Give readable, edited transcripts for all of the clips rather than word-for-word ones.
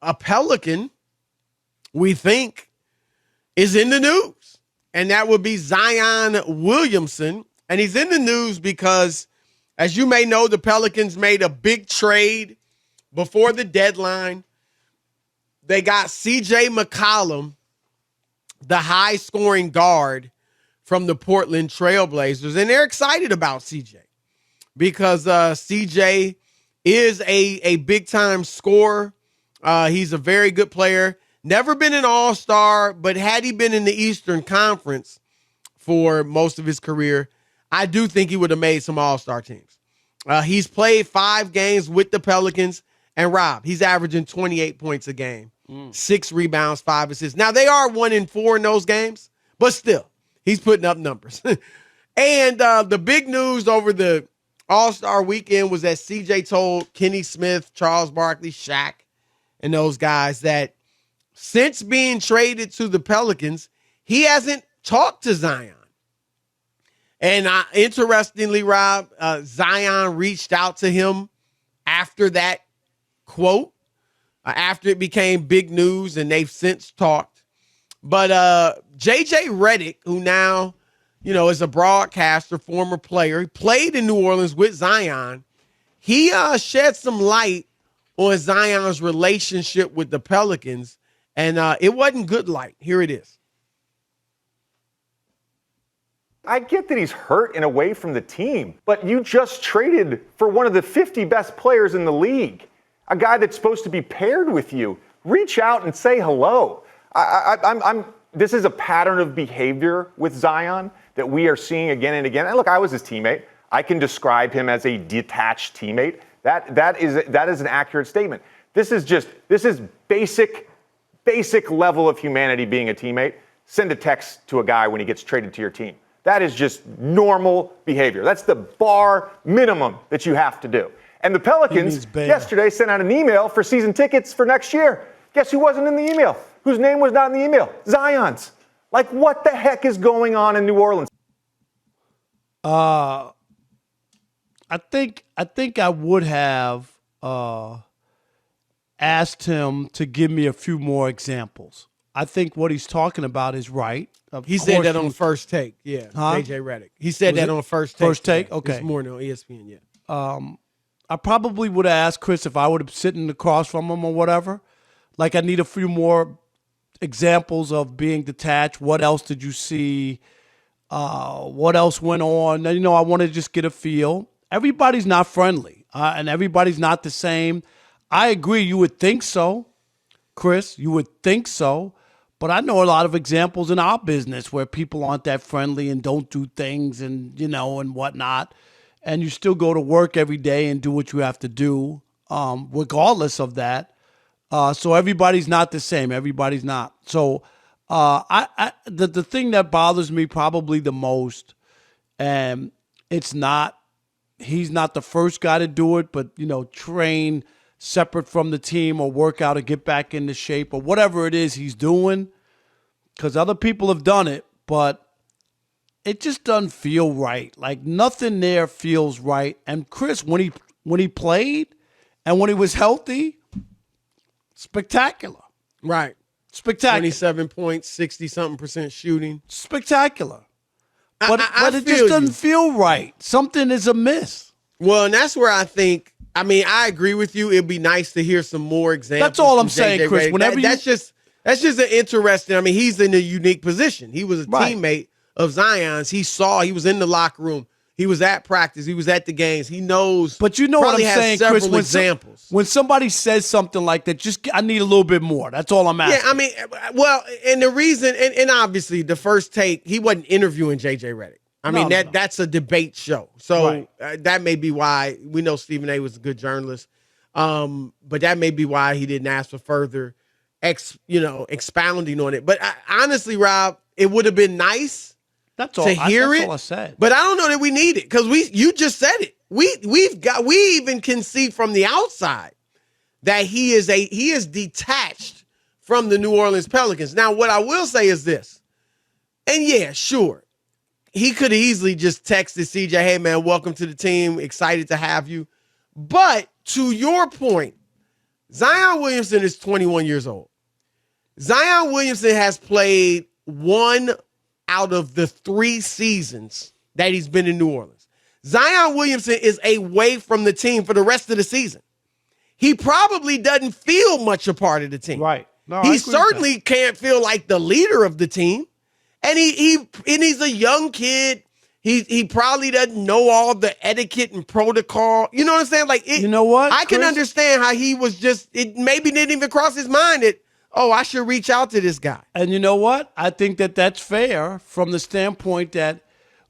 a Pelican, we think, is in the news, and that would be Zion Williamson. And he's in the news because, as you may know, the Pelicans made a big trade before the deadline. They got C.J. McCollum, the high-scoring guard from the Portland Trailblazers, and they're excited about C.J. because C.J. is a big-time scorer. He's a very good player. Never been an all-star, but had he been in the Eastern Conference for most of his career, I do think he would have made some all-star teams. He's played 5 games with the Pelicans, and Rob, he's averaging 28 points a game, 6 rebounds, 5 assists. Now, they are 1-4 in those games, but still, he's putting up numbers. And the big news over the All-Star weekend was that CJ told Kenny Smith, Charles Barkley, Shaq, and those guys that since being traded to the Pelicans, he hasn't talked to Zion. And interestingly, Rob, Zion reached out to him after that quote, after it became big news, and they've since talked. But JJ Redick, who now, is a broadcaster, former player, he played in New Orleans with Zion. He shed some light on Zion's relationship with the Pelicans, and it wasn't good light. Here it is. I get that he's hurt and away from the team, but you just traded for one of the 50 best players in the league, a guy that's supposed to be paired with you. Reach out and say hello. This is a pattern of behavior with Zion that we are seeing again and again. And look, I was his teammate. I can describe him as a detached teammate. That is an accurate statement. This is basic level of humanity being a teammate. Send a text to a guy when he gets traded to your team. That is just normal behavior. That's the bar minimum that you have to do. And the Pelicans yesterday sent out an email for season tickets for next year. Guess who wasn't in the email? Whose name was not in the email? Zion's. Like, what the heck is going on in New Orleans? I think I would have asked him to give me a few more examples. I think what he's talking about is right. He said that on First Take, yeah. JJ Redick. He said that on First Take. First Take, okay. This morning on ESPN, yeah. I probably would have asked Chris if I would have sitting across from him or whatever. Like, I need a few more examples of being detached. What else did you see? What else went on? And, I want to just get a feel. Everybody's not friendly, and everybody's not the same. I agree. You would think so, Chris. You would think so. But I know a lot of examples in our business where people aren't that friendly and don't do things and, and whatnot. And you still go to work every day and do what you have to do, regardless of that. So everybody's not the same. Everybody's not. So the thing that bothers me probably the most, and he's not the first guy to do it, but, train separate from the team or work out or get back into shape or whatever it is he's doing, because other people have done it, but it just doesn't feel right. Like, nothing there feels right. And Chris, when he played and when he was healthy, spectacular. Right. Spectacular. 27 points, 60-something% shooting. Spectacular. But it just doesn't feel right. Something is amiss. Well, and that's where I think, I agree with you. It'd be nice to hear some more examples. That's all I'm saying, Chris. That's just an interesting. He's in a unique position. He was a teammate of Zion's. He was in the locker room. He was at practice. He was at the games. He knows. But you know what I'm saying, Chris? When somebody says something like that, I need a little bit more. That's all I'm asking. Yeah, and the reason, and obviously the First Take, he wasn't interviewing JJ Redick. That's a debate show. So that may be why we know Stephen A. was a good journalist. But that may be why he didn't ask for further, expounding on it. But honestly, Rob, it would have been nice. That's all. To hear it, all I said. But I don't know that we need it because you just said it. We even can see from the outside that he is detached from the New Orleans Pelicans. Now, what I will say is this, and yeah, sure, he could have easily just texted CJ, "Hey man, welcome to the team. Excited to have you." But to your point, Zion Williamson is 21 years old. Zion Williamson has played 1 out of the 3 seasons that he's been in New Orleans. Zion Williamson is away from the team for the rest of the season. He probably doesn't feel much a part of the team. Right. No, he certainly can't feel like the leader of the team. And he's a young kid. He probably doesn't know all the etiquette and protocol. You know what I'm saying? Like, you know what? I can understand how he was it maybe didn't even cross his mind that, oh, I should reach out to this guy. And you know what? I think that that's fair from the standpoint that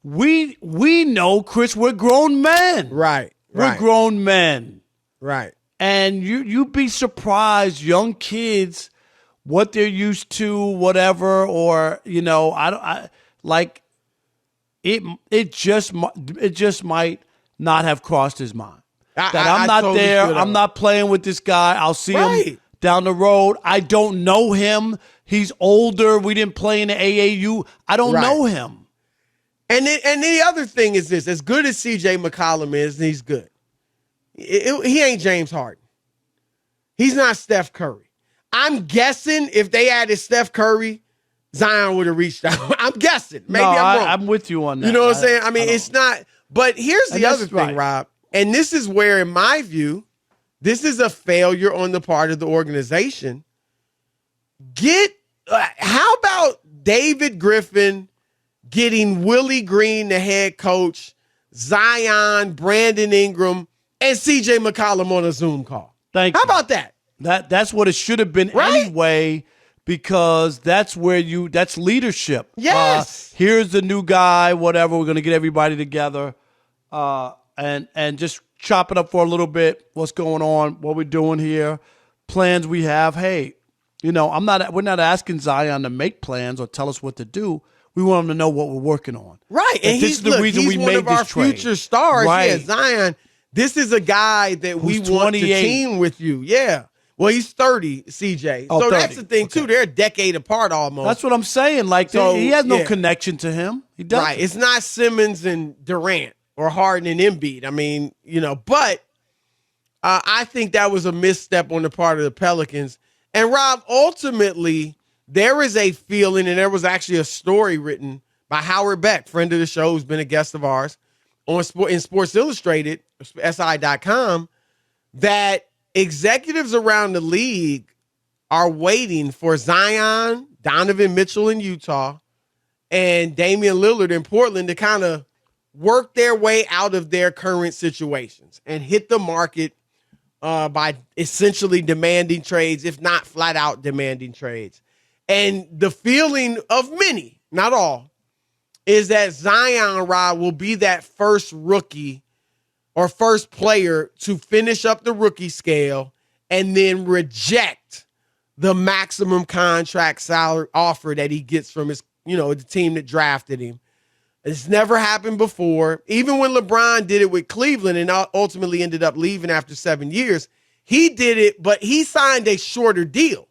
we know, Chris, we're grown men. Right. We're grown men. Right. And you'd be surprised, young kids, what they're used to, whatever, or it just might not have crossed his mind. I'm not totally there. I'm not playing with this guy. I'll see him down the road. I don't know him. He's older. We didn't play in the AAU. I don't know him. And the other thing is this: as good as CJ McCollum is, and he's good, he ain't James Harden. He's not Steph Curry. I'm guessing if they added Steph Curry, Zion would have reached out. I'm guessing. Maybe I'm wrong. I'm with you on that. You know what I'm saying? I mean, it's not. But here's the other thing, Rob. And this is where, in my view, this is a failure on the part of the organization. How about David Griffin getting Willie Green, the head coach, Zion, Brandon Ingram, and CJ McCollum on a Zoom call? How about that? That's what it should have been anyway, because that's leadership. Yes. Here's the new guy, whatever. We're going to get everybody together and just chop it up for a little bit. What's going on? What we're doing here? Plans we have. Hey, we're not asking Zion to make plans or tell us what to do. We want him to know what we're working on. Right. And this is the reason we made this trade. Future stars. Right. Yeah, Zion. This is a guy that we want to team with you. Yeah. Well, he's 30, CJ. So 30. That's the thing, too. They're a decade apart almost. That's what I'm saying. Like, he has no connection to him. He doesn't. Right. It's not Simmons and Durant or Harden and Embiid. I mean, but I think that was a misstep on the part of the Pelicans. And, Rob, ultimately, there is a feeling, and there was actually a story written by Howard Beck, friend of the show, who's been a guest of ours, in Sports Illustrated, SI.com, that executives around the league are waiting for Zion, Donovan Mitchell in Utah, and Damian Lillard in Portland to kind of work their way out of their current situations and hit the market by essentially demanding trades, if not flat out demanding trades. And the feeling of many, not all, is that Zion, Rob, will be that first rookie or first player to finish up the rookie scale and then reject the maximum contract salary offer that he gets from his, the team that drafted him. It's never happened before. Even when LeBron did it with Cleveland and ultimately ended up leaving after 7 years, he did it, but he signed a shorter deal,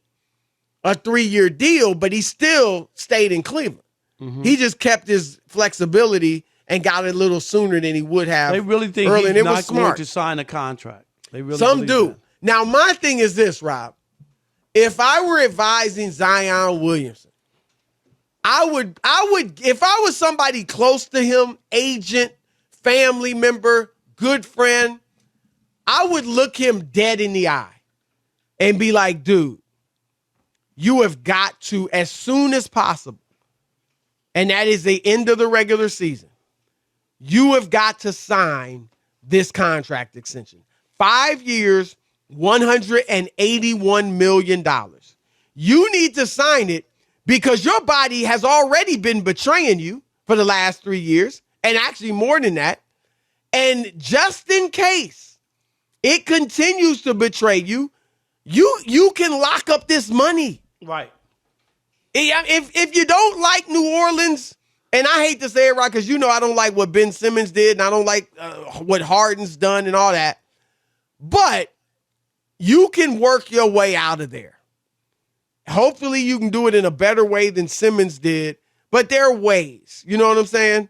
a 3-year deal, but he still stayed in Cleveland. Mm-hmm. He just kept his flexibility and got it a little sooner than he would have. They really think early, he's not going to sign a contract. They really Some do. That. Now, my thing is this, Rob. If I were advising Zion Williamson, I would, if I was somebody close to him, agent, family member, good friend, I would look him dead in the eye and be like, dude, you have got to, as soon as possible, and that is the end of the regular season, you have got to sign this contract extension. 5 years, $181 million. You need to sign it because your body has already been betraying you for the last 3 years, and actually more than that. And just in case it continues to betray you, you can lock up this money. Right. If you don't like New Orleans, and I hate to say it, right, because I don't like what Ben Simmons did, and I don't like what Harden's done and all that, but you can work your way out of there. Hopefully you can do it in a better way than Simmons did, but there are ways. You know what I'm saying?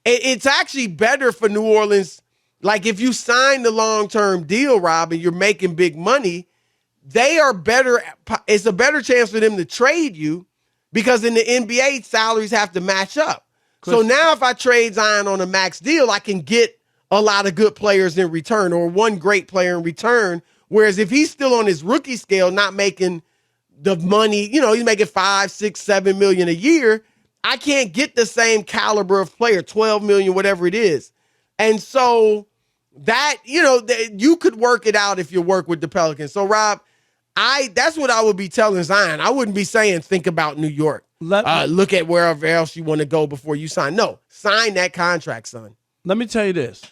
It's actually better for New Orleans. Like if you sign the long-term deal, Rob, and you're making big money, they are better. It's a better chance for them to trade you because in the NBA, salaries have to match up. So now if I trade Zion on a max deal, I can get a lot of good players in return or one great player in return. Whereas if he's still on his rookie scale, not making the money, he's making 5, 6, 7 million a year, I can't get the same caliber of player, 12 million, whatever it is. And so that, you could work it out if you work with the Pelicans. So Rob, that's what I would be telling Zion. I wouldn't be saying, think about New York. Look at wherever else you want to go before you sign. No, sign that contract, son. Let me tell you this.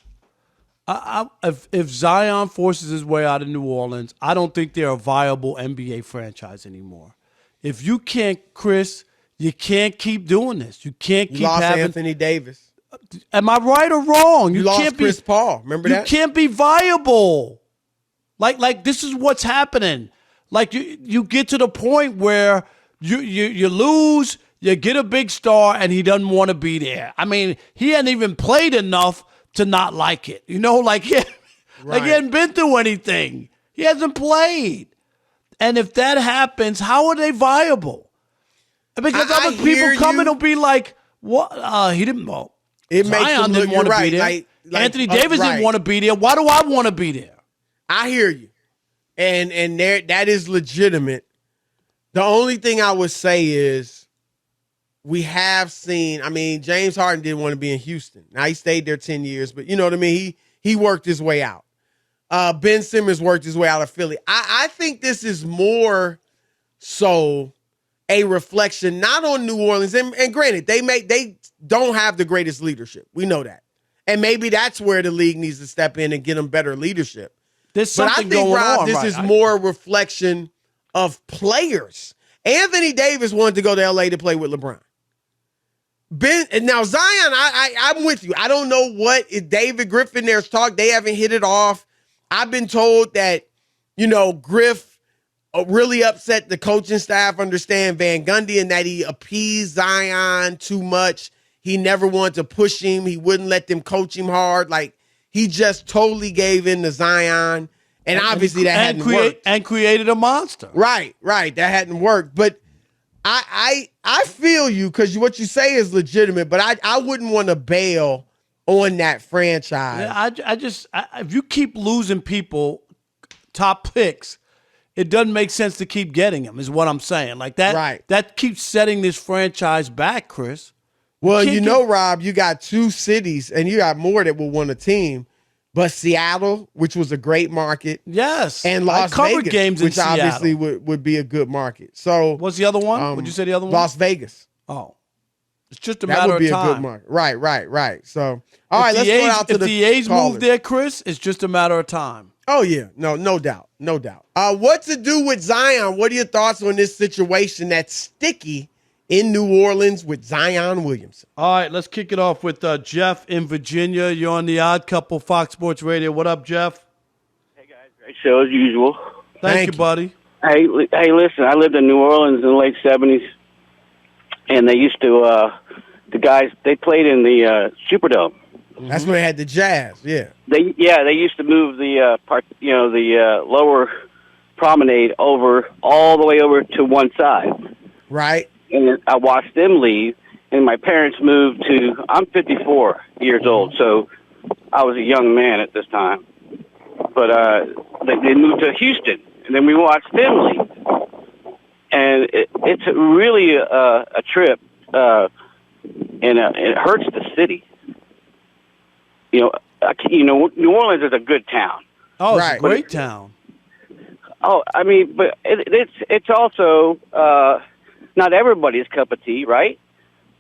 If Zion forces his way out of New Orleans, I don't think they're a viable NBA franchise anymore. If you can't, Chris, you can't keep doing this. You can't keep having Anthony Davis. Am I right or wrong? You lost Chris Paul. Remember that? You can't be viable. Like this is what's happening. Like you get to the point where you lose, you get a big star, and he doesn't want to be there. I mean, he hadn't even played enough to not like it. Like he hadn't been through anything. He hasn't played. And if that happens, how are they viable? Because other people come in and be like, what? He didn't know. Zion didn't want to be there. Like, Anthony Davis didn't want to be there. Why do I want to be there? I hear you. And that is legitimate. The only thing I would say is we have seen, James Harden didn't want to be in Houston. Now he stayed there 10 years, but you know what I mean? He worked his way out. Ben Simmons worked his way out of Philly. I think this is more so a reflection, not on New Orleans. And granted, they don't have the greatest leadership. We know that. And maybe that's where the league needs to step in and get them better leadership. There's something going on. This is more a reflection of players. Anthony Davis wanted to go to LA to play with LeBron. Now Zion, I'm with you. I don't know what is David Griffin. There's talk they haven't hit it off. I've been told that Griff really upset the coaching staff. Understand Van Gundy and that he appeased Zion too much. He never wanted to push him. He wouldn't let them coach him hard. Like he just totally gave in to Zion, and obviously that hadn't worked. And created a monster. Right. That hadn't worked, but. I feel you because what you say is legitimate, but I wouldn't want to bail on that franchise. Yeah, if you keep losing people, top picks, it doesn't make sense to keep getting them. Is what I'm saying. Like that. Right. That keeps setting this franchise back, Chris. Well, Rob, you got two cities, and you got more that will want a team. But Seattle, which was a great market. Yes. And Las Vegas, games which in obviously would be a good market. So what's the other one? Would you say the other one? Las Vegas. Oh. It's just a matter of time. That would be a good market. Right. So, all right, let's go out to the If the A's move there, Chris, it's just a matter of time. Oh, yeah. No doubt. What to do with Zion? What are your thoughts on this situation that's sticky in New Orleans with Zion Williamson? All right, let's kick it off with Jeff in Virginia. You're on the Odd Couple, Fox Sports Radio. What up, Jeff? Hey, guys. Great show as usual. Thank you, buddy. Hey, listen, I lived in New Orleans in the late 70s, and they used to, the guys, they played in the Superdome. That's where they had the Jazz, yeah. They used to move the the lower promenade all the way over to one side. Right. And I watched them leave, and my parents moved to, I'm 54 years old, so I was a young man at this time. But they moved to Houston, and then we watched them leave. And it's really a trip, and it hurts the city. New Orleans is a good town. Oh, it's a great town. Oh, but it's also not everybody's cup of tea, right?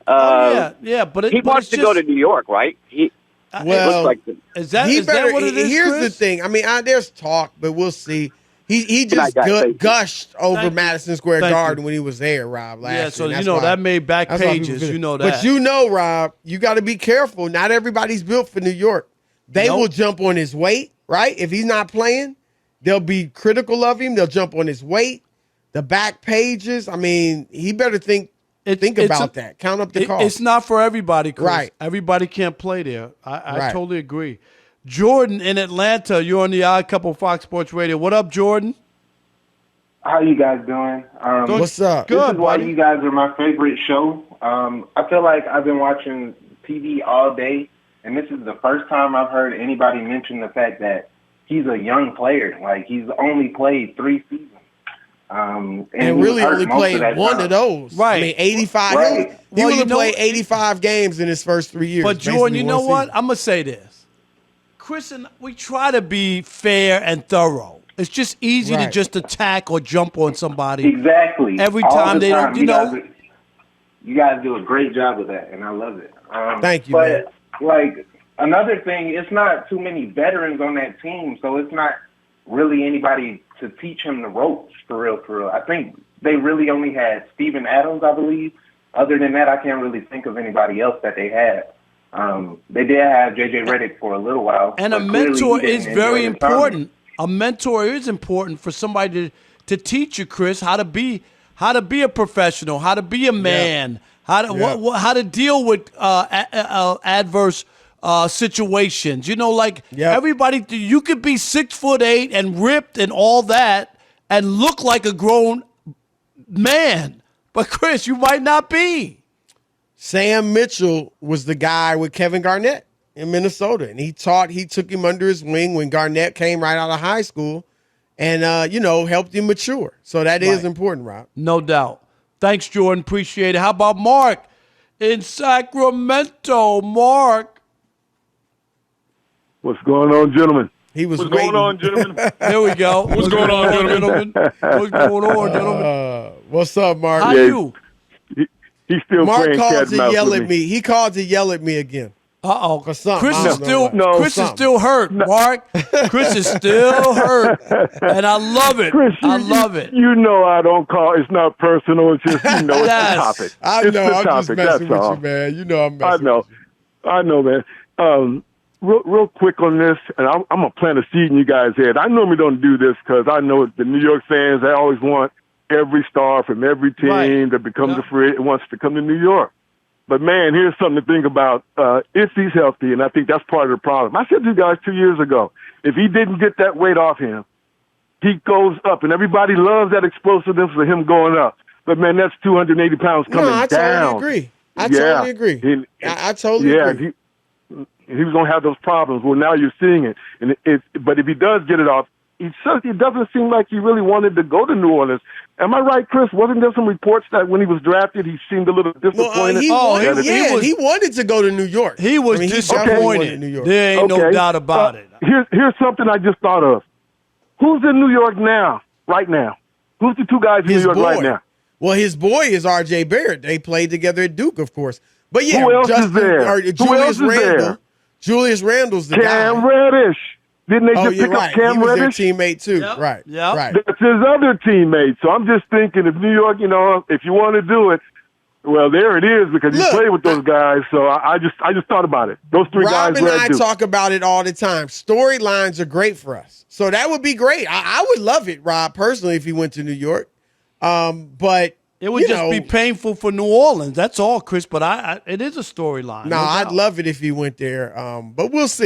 Yeah, but he wants to go to New York, right? It looks like is that what it is? Here's Chris? the thing. There's talk, but we'll see. He just gushed over Madison Square Garden when he was there, Rob. Last year. So that made back pages. You know that. But Rob, you got to be careful. Not everybody's built for New York. They will jump on his weight, right? If he's not playing, they'll be critical of him. They'll jump on his weight. The back pages. He better think about that. Count up the cost. It's not for everybody, Chris. Right. Everybody can't play there. I totally agree. Jordan in Atlanta, you're on the Odd Couple Fox Sports Radio. What up, Jordan? How you guys doing? What's up? This Good, is why buddy. you guys are my favorite show. I feel like I've been watching TV all day, and this is the first time I've heard anybody mention the fact that he's a young player. Like, he's only played 3 seasons. And he was really hurt only most of played that one time. of those. Right. I mean, 85. Right. He Well, would you have know- played 85 games in his first 3 years. But Jordan, basically you know one what? season. I'm gonna say this. Chris and we try to be fair and thorough. It's just easy to Right. just attack or jump on somebody. Exactly. Every All time the they don't, you know. You guys do a great job of that, and I love it. Thank you, but, man. like, another thing, it's not too many veterans on that team, so it's not really anybody to teach him the ropes, for real, for real. I think they really only had Steven Adams, I believe. Other than that, I can't really think of anybody else that they had. They did have J.J. Reddick for a little while. And a but clearly mentor he didn't is enjoy very his time. important. A mentor is important for somebody to teach you, Chris, how to be a professional, how to be a man, how to deal with adverse situations. You know, like everybody, you could be 6'8" and ripped and all that, and look like a grown man, but Chris, you might not be. Sam Mitchell was the guy with Kevin Garnett in Minnesota, and he took him under his wing when Garnett came right out of high school and, helped him mature. So that is important, Rob. No doubt. Thanks, Jordan. Appreciate it. How about Mark in Sacramento? Mark. What's going on, gentlemen? He was What's waiting. going on, gentlemen? There we go. What's going on, gentlemen? What's going on, gentlemen? What's up, Mark? How you? He's still Mark playing called cat to and mouse yell with at me. He called to yell at me again. Uh-oh. For something. Chris I is don't know still what. No. Chris is Something. still hurt, Mark. Chris is still hurt. And I love it. Chris, I love it. You know I don't call. It's not personal. It's just, it's Yes. the topic. I It's know. the I'm just topic. messing That's with all. you, man. You know I'm I messing know. with you. I know, man. Real quick on this, and I'm going to plant a seed in you guys' head. I normally don't do this because I know the New York fans, they always want every star from every team Right. that becomes Yeah. a free wants to come to New York. But, man, here's something to think about. If he's healthy, and I think that's part of the problem. I said to you guys 2 years ago, if he didn't get that weight off him, he goes up, and everybody loves that explosiveness of him going up. But, man, that's 280 pounds coming No, I down. totally agree. I totally agree. I totally agree. He was going to have those problems. Well, now you're seeing it. But if he does get it off, it doesn't seem like he really wanted to go to New Orleans. Am I right, Chris? Wasn't there some reports that when he was drafted, he seemed a little disappointed? He wanted to go to New York. He was definitely wanted disappointed. New York. There ain't no doubt about it. Here's something I just thought of. Who's in New York now, right now? Who's the 2 guys in New York right now? Well, his boy is R.J. Barrett. They played together at Duke, of course. But yeah, Who else is Justin, there? or Who Julius else is Randle. there? Julius Randle's the guy. Cam Reddish. Didn't they just you're pick right. up Cam He was Reddish? their teammate too. Yep. Right. Yep. Right. That's his other teammate. So I'm just thinking, if New York, if you want to do it, well, there it is because he played with those guys. So I just thought about it. Those 3 Rob guys. and I do. talk about it all the time. Storylines are great for us. So that would be great. I would love it, Rob, personally, if he went to New York. But It would just be painful for New Orleans. That's all, Chris. But it is a storyline. No, I'd love it if he went there. But we'll see.